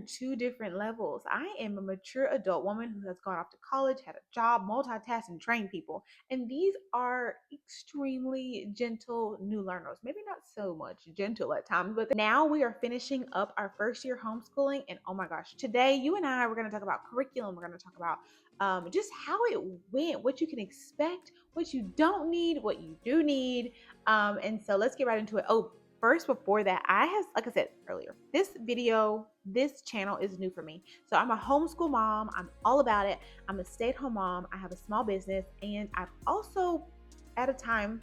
two different levels. I am a mature adult woman who has gone off to college, had a job, multitasked, and trained people. And these are extremely gentle new learners. Maybe not so much gentle at times, but now we are finishing up our first year homeschooling. And oh my gosh, today you and I, we're going to talk about curriculum. We're going to talk about just how it went, what you can expect, what you don't need, what you do need. And so let's get right into it. Oh, first, before that, I have, like I said earlier, this channel is new for me. So I'm a homeschool mom. I'm all about it. I'm a stay-at-home mom. I have a small business, and I've also, at a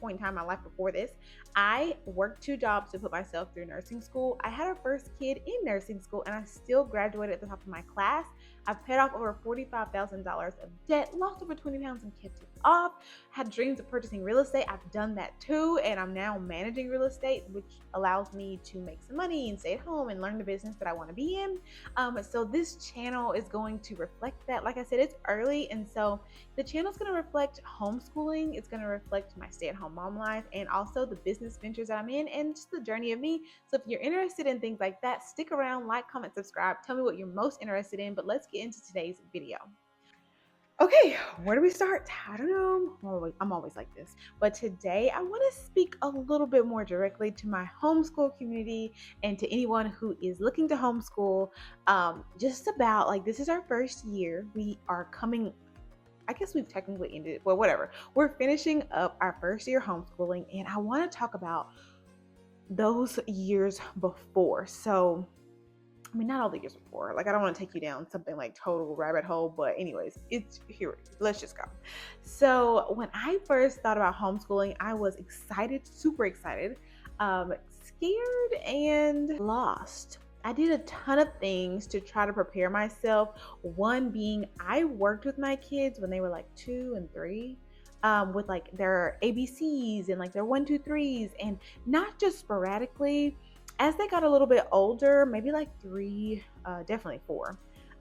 point in time in my life before this, I worked 2 jobs to put myself through nursing school. I had our first kid in nursing school, and I still graduated at the top of my class. I've paid off over $45,000 of debt, lost over 20 pounds and kept it off, had dreams of purchasing real estate. I've done that too, and I'm now managing real estate, which allows me to make some money and stay at home and learn the business that I want to be in. So this channel is going to reflect that. Like I said, it's early, and so the channel is going to reflect homeschooling. It's going to reflect my stay-at-home mom life and also the business ventures that I'm in and just the journey of me. So if you're interested in things like that, stick around, like, comment, subscribe. Tell me what you're most interested in, but let's get into today's video. Okay, where do we start? I don't know. I'm always like this. But today I want to speak a little bit more directly to my homeschool community and to anyone who is looking to homeschool. Just about like this is our first year. We are coming, I guess we've technically ended it, but whatever. We're finishing up our first year homeschooling, and I want to talk about those years before. So I mean, not all the years before. Like, I don't want to take you down something like total rabbit hole, but anyways, it's here. Let's just go. So when I first thought about homeschooling, I was excited, super excited, scared, and lost. I did a ton of things to try to prepare myself. One being, I worked with my kids when they were like 2 and 3. With like their ABCs and like their 1, 2, 3s, and not just sporadically. As they got a little bit older, maybe like 3, definitely 4,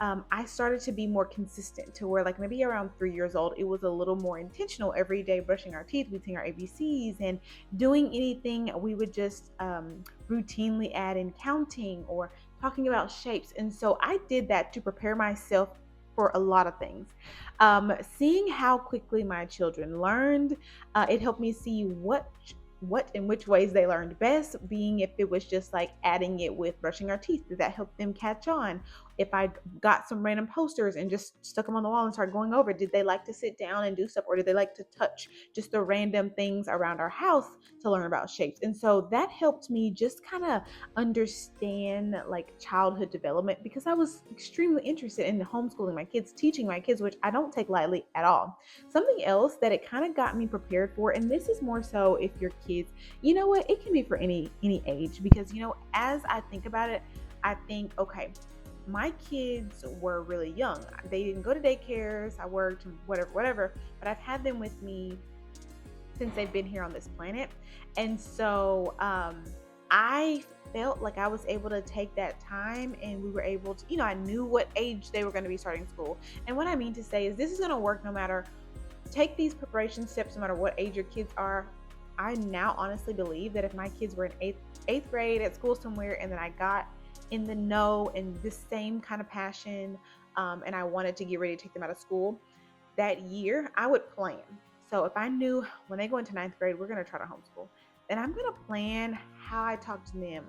I started to be more consistent to where like maybe around 3 years old, it was a little more intentional every day, brushing our teeth, using our ABCs, and doing anything we would just routinely add in counting or talking about shapes. And so I did that to prepare myself for a lot of things. Seeing how quickly my children learned, it helped me see what and which ways they learned best, being if it was just like adding it with brushing our teeth, did that help them catch on? If I got some random posters and just stuck them on the wall and started going over, did they like to sit down and do stuff, or did they like to touch just the random things around our house to learn about shapes? And so that helped me just kind of understand like childhood development, because I was extremely interested in homeschooling my kids, teaching my kids, which I don't take lightly at all. Something else that it kind of got me prepared for, and this is more so if your kids, you know what, it can be for any age, because as I think about it, I think, okay, my kids were really young. They didn't go to daycares. I worked, whatever, but I've had them with me since they've been here on this planet. And so I felt like I was able to take that time, and we were able to, I knew what age they were going to be starting school. And what I mean to say is this is going to work no matter, take these preparation steps no matter what age your kids are. I now honestly believe that if my kids were in eighth grade at school somewhere, and then I got in the know and the same kind of passion, and I wanted to get ready to take them out of school that year, I would plan. So if I knew when they go into 9th grade, we're going to try to homeschool, then I'm going to plan how I talk to them,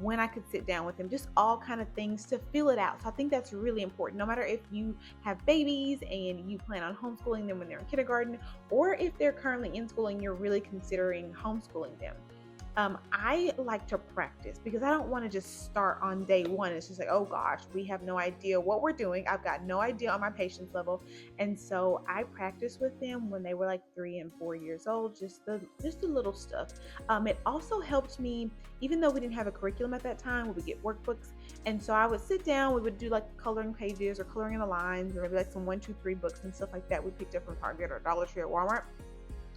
when I could sit down with them, just all kind of things to fill it out. So I think that's really important. No matter if you have babies and you plan on homeschooling them when they're in kindergarten, or if they're currently in school and you're really considering homeschooling them. I like to practice, because I don't want to just start on day one. It's just like, oh gosh, we have no idea what we're doing. I've got no idea on my patience level. And so I practiced with them when they were like 3 and 4 years old, just the little stuff. It also helped me, even though we didn't have a curriculum at that time, we would get workbooks. And so I would sit down, we would do like coloring pages or coloring in the lines, or maybe like some 1, 2, 3 books and stuff like that we picked up from Target or Dollar Tree or Walmart.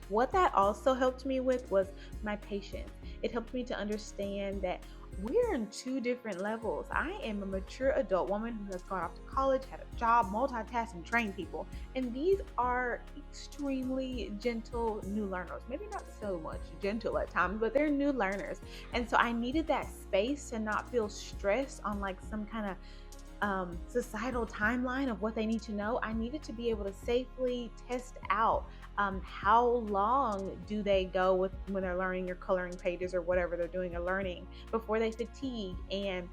What that also helped me with was my patience. It helped me to understand that We're in two different levels. I am a mature adult woman who has gone off to college, had a job, multitasked, and trained people. And these are extremely gentle new learners. Maybe not so much gentle at times, but they're new learners. And so I needed that space to not feel stressed on like some kind of societal timeline of what they need to know. I needed to be able to safely test out how long do they go with when they're learning or coloring pages or whatever they're doing or learning before they fatigue, and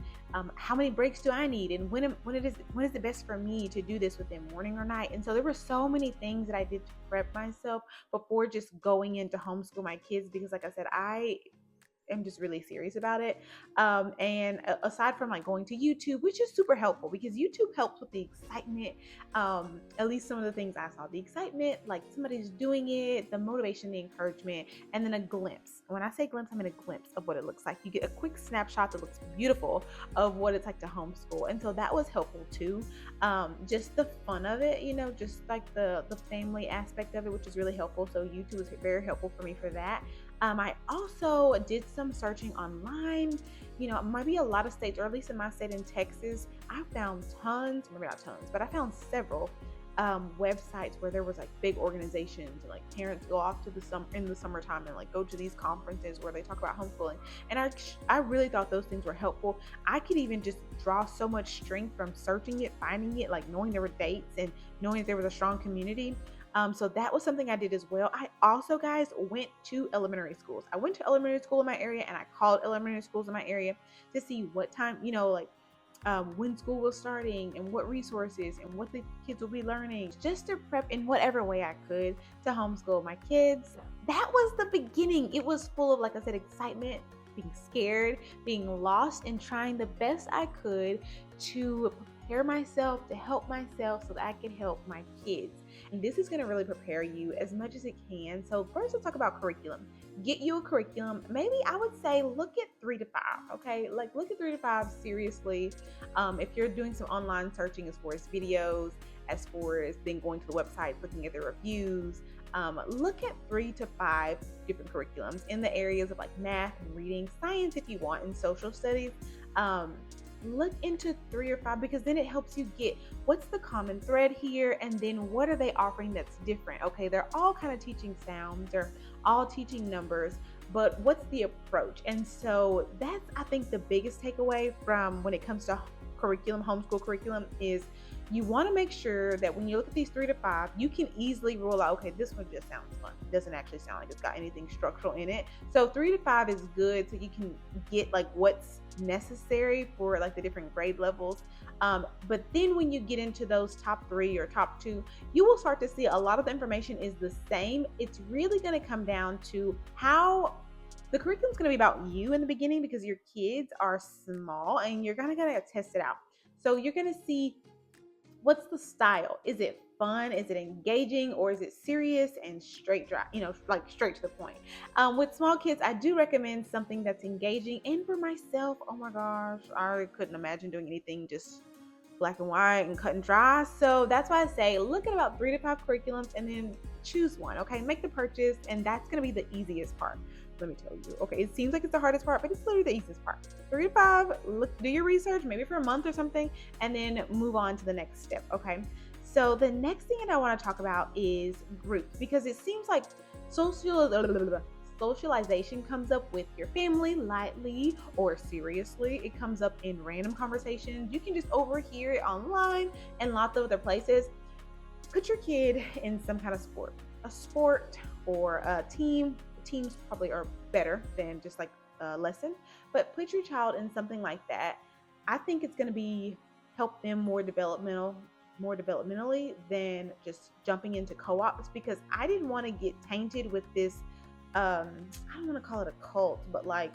how many breaks do I need, and when is it best for me to do this with them, morning or night. And so there were so many things that I did to prep myself before just going in to homeschool my kids, because like I said, I am just really serious about it. And aside from like going to YouTube, which is super helpful because YouTube helps with the excitement. At least some of the things I saw, the excitement, like somebody's doing it, the motivation, the encouragement, and then a glimpse. When I say glimpse, I mean a glimpse of what it looks like. You get a quick snapshot that looks beautiful of what it's like to homeschool. And so that was helpful too. Just the fun of it, just like the family aspect of it, which is really helpful. So YouTube is very helpful for me for that. I also did some searching online. Maybe a lot of states, or at least in my state in Texas, I found tons, maybe not tons, but I found several websites where there was like big organizations and like parents go off to in the summertime and like go to these conferences where they talk about homeschooling. And I really thought those things were helpful. I could even just draw so much strength from searching it, finding it, like knowing there were dates and knowing that there was a strong community. So that was something I did as well. I also, guys, went to elementary schools. I went to elementary school in my area, and I called elementary schools in my area to see what time, when school was starting and what resources and what the kids will be learning, just to prep in whatever way I could to homeschool my kids. That was the beginning. It was full of, like I said, excitement, being scared, being lost, and trying the best I could to prepare myself, to help myself so that I can help my kids. And this is going to really prepare you as much as it can. So first, let's talk about curriculum. Get you a curriculum. Maybe I would say look at 3 to 5. Okay, like look at 3 to 5 seriously. If you're doing some online searching as far as videos, as far as then going to the website, looking at the reviews, look at 3 to 5 different curriculums in the areas of like math and reading, science if you want, and social studies. Look into 3 or 5, because then it helps you get what's the common thread here, and then what are they offering that's different. Okay, they're all kind of teaching sounds, they're all teaching numbers, but what's the approach? And so that's, I think, the biggest takeaway from when it comes to curriculum, homeschool curriculum, is you want to make sure that when you look at these 3 to 5, you can easily rule out, okay, this one just sounds fun. It doesn't actually sound like it's got anything structural in it. So 3 to 5 is good, so you can get like what's necessary for like the different grade levels. But then when you get into those top 3 or top 2, you will start to see a lot of the information is the same. It's really going to come down to how the curriculum is going to be about you in the beginning, because your kids are small and you're going to test it out. So you're going to see what's the style. Is it fun? Is it engaging? Or is it serious and straight dry, like straight to the point? With small kids, I do recommend something that's engaging. And for myself, oh my gosh, I couldn't imagine doing anything just black and white and cut and dry. So that's why I say look at about 3 to 5 curriculums and then choose one. Okay, make the purchase, and that's going to be the easiest part. Let me tell you. Okay, it seems like it's the hardest part, but it's literally the easiest part. 3 to 5, look, do your research, maybe for a month or something, and then move on to the next step. Okay, so the next thing that I want to talk about is groups, because it seems like socialization comes up with your family lightly or seriously. It comes up in random conversations. You can just overhear it online and lots of other places. Put your kid in some kind of sport, a sport or a team. Teams probably are better than just like a lesson, but put your child in something like that. I think it's going to be help them more developmentally than just jumping into co-ops, because I didn't want to get tainted with this. I don't want to call it a cult, but like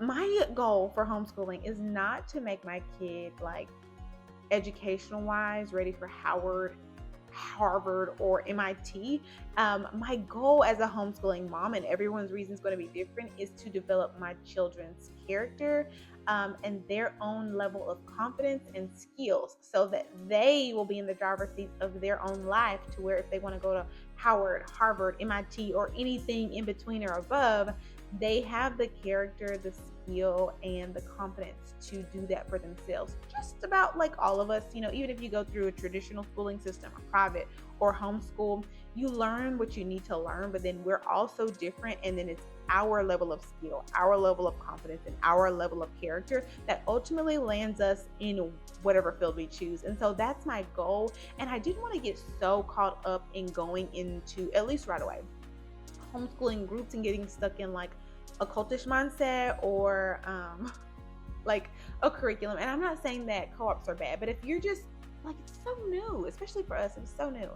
my goal for homeschooling is not to make my kid like educational wise ready for Harvard or MIT. My goal as a homeschooling mom, and everyone's reason is going to be different, is to develop my children's character and their own level of confidence and skills, so that they will be in the driver's seat of their own life, to where if they want to go to Howard, Harvard, MIT, or anything in between or above, they have the character, the skill and the confidence to do that for themselves. Just about like all of us, even if you go through a traditional schooling system, or private or homeschool, you learn what you need to learn, but then we're also different. And then it's our level of skill, our level of confidence, and our level of character that ultimately lands us in whatever field we choose. And so that's my goal. And I didn't want to get so caught up in going into, at least right away, homeschooling groups and getting stuck in like a cultish mindset or like a curriculum. And I'm not saying that co-ops are bad, but if you're just like, it's so new, especially for us, it's so new.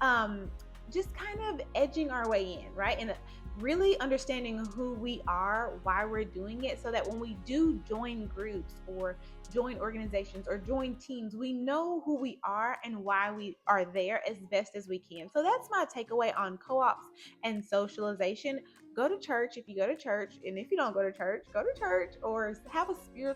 Um, just kind of edging our way in, right? And really understanding who we are, why we're doing it, so that when we do join groups or join organizations or join teams, we know who we are and why we are there as best as we can. So that's my takeaway on co-ops and socialization. Go to church if you go to church, and if you don't go to church, or have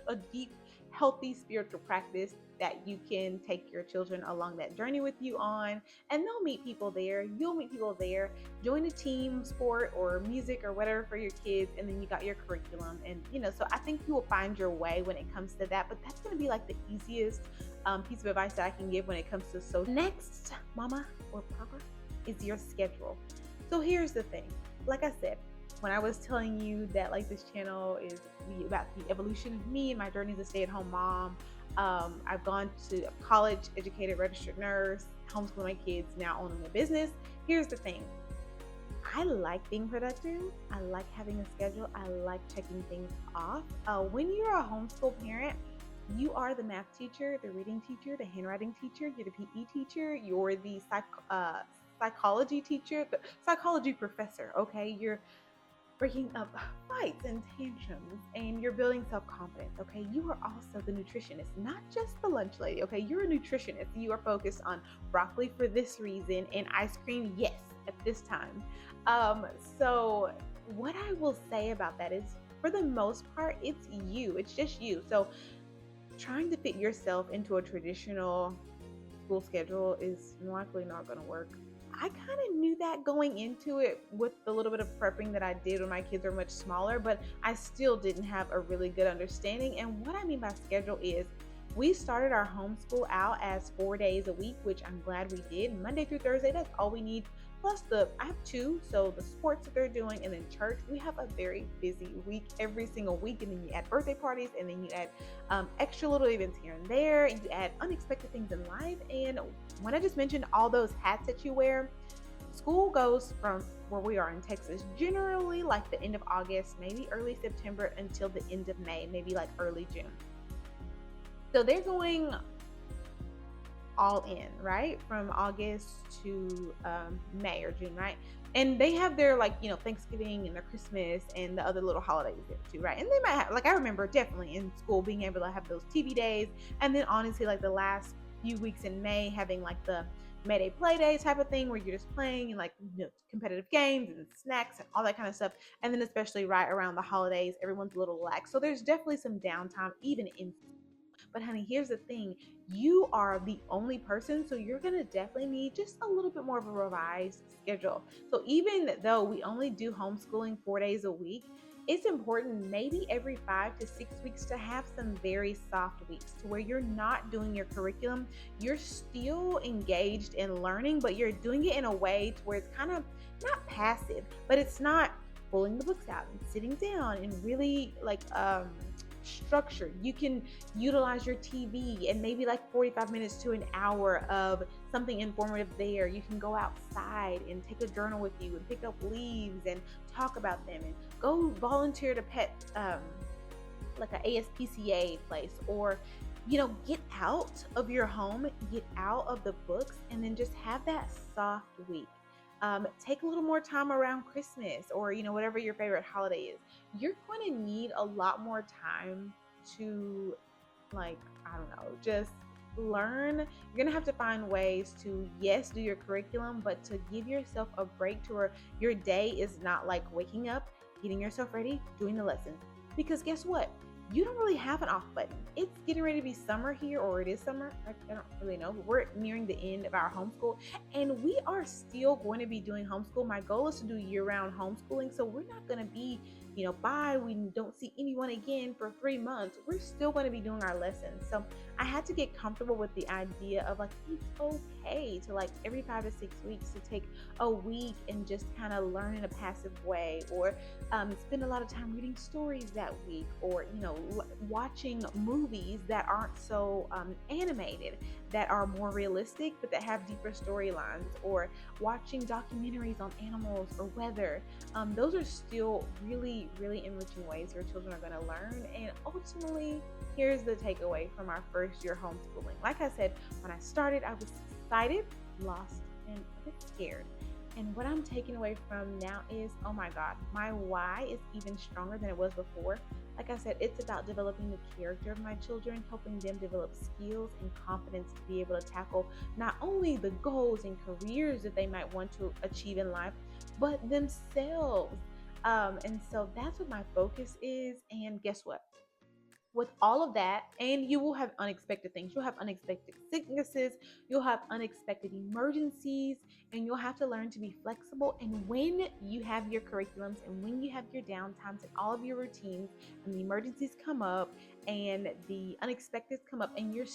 a deep, healthy spiritual practice that you can take your children along that journey with you on. And they'll meet people there, you'll meet people there. Join a team sport or music or whatever for your kids, and then you got your curriculum. And so I think you will find your way when it comes to that. But that's going to be like the easiest piece of advice that I can give when it comes to. So next, mama or papa, is your schedule. So here's the thing, like I said, when I was telling you that like this channel is about the evolution of me and my journey as a stay-at-home mom, I've gone to a college educated registered nurse, homeschooling my kids, now owning a business. Here's the thing, I like being productive. I like having a schedule. I like checking things off. When you're a homeschool parent, you are the math teacher, the reading teacher, the handwriting teacher, you're the PE teacher, you're the psychology teacher, the psychology professor. Okay, you're breaking up fights and tantrums, and you're building self-confidence. Okay, you are also the nutritionist, not just the lunch lady. Okay, you're a nutritionist. You are focused on broccoli for this reason and ice cream, yes, at this time. So what I will say about that is, for the most part, it's just you. So trying to fit yourself into a traditional school schedule is likely not going to work. I kind of knew that going into it with the little bit of prepping that I did when my kids are much smaller, but I still didn't have a really good understanding. And what I mean by schedule is, we started our homeschool out as 4 days a week, which I'm glad we did. Monday through Thursday, that's all we need. Plus I have two, so the sports that they're doing, and then church. We have a very busy week every single week, and then you add birthday parties, and then you add extra little events here and there, and you add unexpected things in life. And when I just mentioned all those hats that you wear, school goes from where we are in Texas, generally like the end of August, maybe early September, until the end of May, maybe like early June. So they're going all in, right? From August to May or June, right? And they have their Thanksgiving and their Christmas and the other little holidays there too, right? And they might have, like, I remember definitely in school being able to have those TV days, and then honestly like the last few weeks in May having like the Mayday play day type of thing where you're just playing and like competitive games and snacks and all that kind of stuff. And then especially right around the holidays, everyone's a little relaxed. So there's definitely some downtime even in. But honey, here's the thing. You are the only person, so you're going to definitely need just a little bit more of a revised schedule. So even though we only do homeschooling 4 days a week, it's important maybe every 5 to 6 weeks to have some very soft weeks to where you're not doing your curriculum. You're still engaged in learning, but you're doing it in a way to where it's kind of not passive, but it's not pulling the books out and sitting down and really structured. You can utilize your TV and maybe like 45 minutes to an hour of something informative there. You can go outside and take a journal with you and pick up leaves and talk about them, and go volunteer to pet like a ASPCA place, or get out of your home, get out of the books, and then just have that soft week. Take a little more time around Christmas, or whatever your favorite holiday is. You're going to need a lot more time to, like, I don't know, just learn. You're going to have to find ways to, yes, do your curriculum, but to give yourself a break to where your day is not like waking up, getting yourself ready, doing the lessons. Because guess what? You don't really have an off button. It's getting ready to be summer here, or it is summer. I don't really know, but we're nearing the end of our homeschool, and we are still going to be doing homeschool. My goal is to do year-round homeschooling, so we're not going to be bye, we don't see anyone again for 3 months, we're still going to be doing our lessons. So I had to get comfortable with the idea of like, it's okay to like every 5 to 6 weeks to take a week and just kind of learn in a passive way, or spend a lot of time reading stories that week, or watching movies that aren't so animated, that are more realistic but that have deeper storylines, or watching documentaries on animals or weather. Those are still really, really enriching ways your children are going to learn. And ultimately, here's the takeaway from our first year homeschooling. Like I said, when I started, I was excited, lost, and a bit scared. And what I'm taking away from now is, oh my God, my why is even stronger than it was before. Like I said, it's about developing the character of my children, helping them develop skills and confidence to be able to tackle not only the goals and careers that they might want to achieve in life, but themselves. And so that's what my focus is. And guess what? With all of that, and you will have unexpected things. You'll have unexpected sicknesses, you'll have unexpected emergencies, and you'll have to learn to be flexible. And when you have your curriculums and when you have your downtimes and all of your routines, and the emergencies come up and the unexpected come up, and your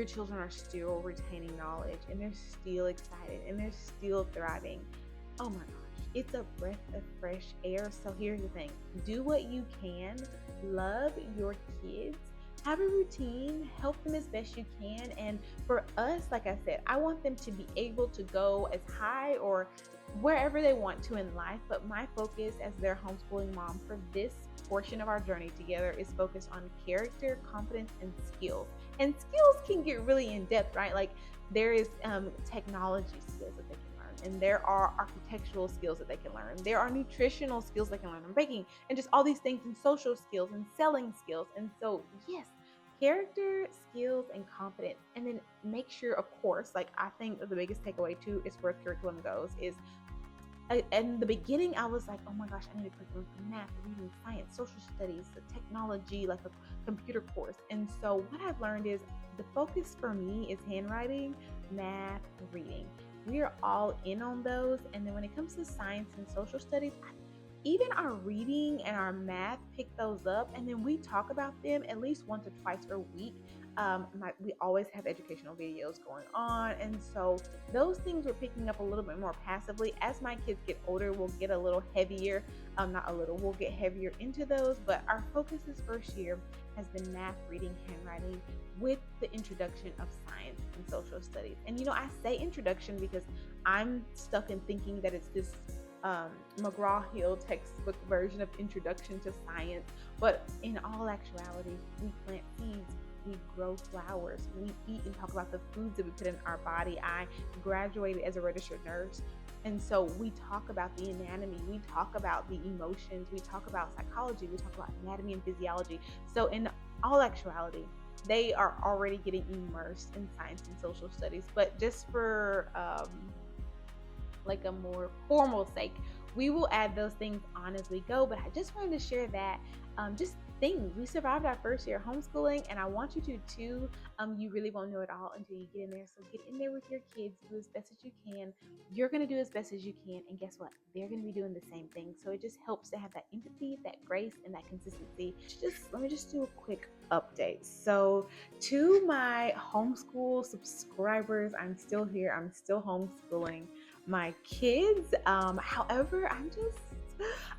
children are still retaining knowledge, and they're still excited, and they're still thriving. Oh my gosh, it's a breath of fresh air. So here's the thing: do what you can, love your kids, have a routine, help them as best you can. And for us, like I said, I want them to be able to go as high or wherever they want to in life. But my focus as their homeschooling mom for this portion of our journey together is focused on character, confidence, and skills. And skills can get really in depth, right? Like there is technology skills that they can learn, and there are architectural skills that they can learn, there are nutritional skills they can learn, and baking, and just all these things, and social skills and selling skills. And so yes, character, skills, and confidence. And then make sure, of course, like I think the biggest takeaway too is where curriculum goes is, in the beginning, I was like, oh my gosh, I need a curriculum for math, reading, science, social studies, technology, like a computer course. And so what I've learned is the focus for me is handwriting, math, reading. We are all in on those. And then when it comes to science and social studies, even our reading and our math pick those up, and then we talk about them at least once or twice a week. We always have educational videos going on, and so those things we're picking up a little bit more passively. As my kids get older, we'll get a little heavier, not a little, we'll get heavier into those. But our focus this first year has been math, reading, handwriting, with the introduction of science and social studies. And I say introduction because I'm stuck in thinking that it's this McGraw-Hill textbook version of Introduction to Science. But in all actuality, we plant seeds, we grow flowers, we eat and talk about the foods that we put in our body. I graduated as a registered nurse, and so we talk about the anatomy, we talk about the emotions, we talk about psychology, we talk about anatomy and physiology. So in all actuality, they are already getting immersed in science and social studies. But just for like a more formal sake, we will add those things on as we go. But I just wanted to share that, just things. We survived our first year of homeschooling, and I want you to too. You really won't know it all until you get in there. So get in there with your kids, do as best as you can. You're going to do as best as you can, and guess what? They're going to be doing the same thing. So it just helps to have that empathy, that grace, and that consistency. Let me just do a quick update. So to my homeschool subscribers, I'm still here. I'm still homeschooling my kids. However,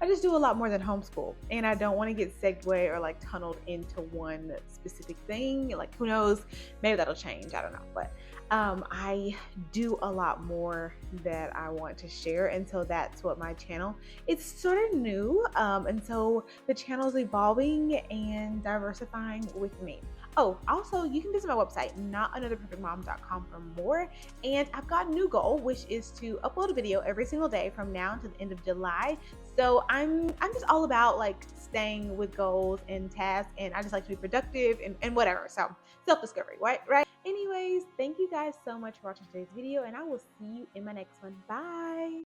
I just do a lot more than homeschool, and I don't want to get segued or like tunneled into one specific thing. Like who knows, maybe that'll change, I don't know. But I do a lot more that I want to share, and so that's what my channel, it's sort of new, and so the channel is evolving and diversifying with me. Oh, also, you can visit my website, notanotherperfectmom.com, for more. And I've got a new goal, which is to upload a video every single day from now until the end of July. So I'm just all about like staying with goals and tasks, and I just like to be productive and whatever. So self-discovery, right? Anyways, thank you guys so much for watching today's video, and I will see you in my next one. Bye.